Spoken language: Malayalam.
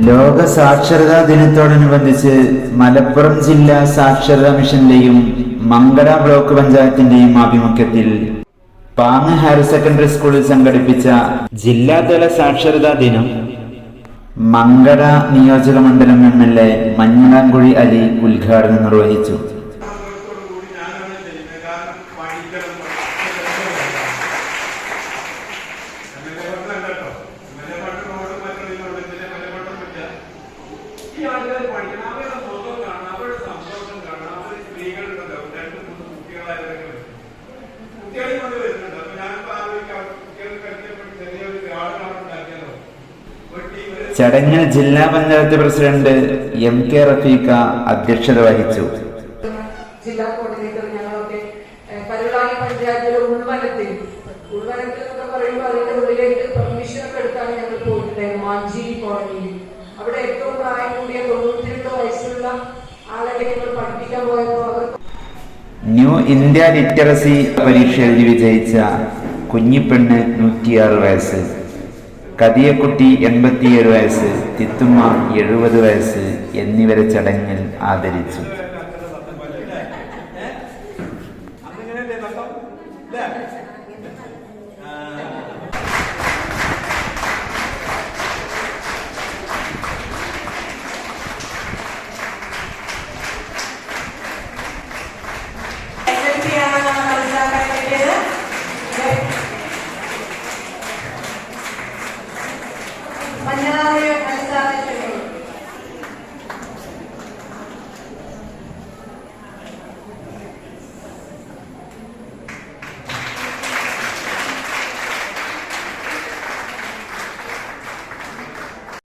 ലോക സാക്ഷരതാ ദിനത്തോടനുബന്ധിച്ച് മലപ്പുറം ജില്ലാ സാക്ഷരതാ മിഷന്റെയും മങ്കട ബ്ലോക്ക് പഞ്ചായത്തിന്റെയും ആഭിമുഖ്യത്തിൽ പാങ്ങ് ഹയർ സെക്കൻഡറി സ്കൂളിൽ സംഘടിപ്പിച്ച ജില്ലാതല സാക്ഷരതാ ദിനം മങ്കട നിയോജക മണ്ഡലം MLA മഞ്ഞളാംകുഴി അലി ഉദ്ഘാടനം നിർവഹിച്ചു. ചടങ്ങിൽ ജില്ലാ പഞ്ചായത്ത് പ്രസിഡന്റ് MK റഫീഖ അധ്യക്ഷത വഹിച്ചു. ജില്ലാ കോർഡിനേറ്റർ ഞങ്ങളൊക്കെ കരുളായി പഞ്ചായത്തിലെ ഉൾവനത്തിൽ എന്നൊക്കെ പറയുമ്പോൾ അതിന്റെ ഉള്ളിലേക്ക് പെർമിഷൻ ഒക്കെ എടുത്താണ് ഞങ്ങൾ പോയിട്ടുണ്ടായിരുന്നു. മാഞ്ചേരി കോളനിയിൽ അവിടെ ഏറ്റവും പ്രായം കൂടിയ 92 വയസ്സുള്ള ആളെ ഞങ്ങൾ പഠിപ്പിക്കാൻ പോയപ്പോൾ അവർ ന്യൂ ഇന്ത്യ ലിറ്ററസി പരീക്ഷ എഴുതി വിജയിച്ച കുഞ്ഞിപ്പെണ്ണ് 106 വയസ്സ്, കതിയക്കുട്ടി 87 വയസ്സ്, തിത്തുമ്മ 70 വയസ്സ് എന്നിവരെ ചടങ്ങിൽ ആദരിച്ചു.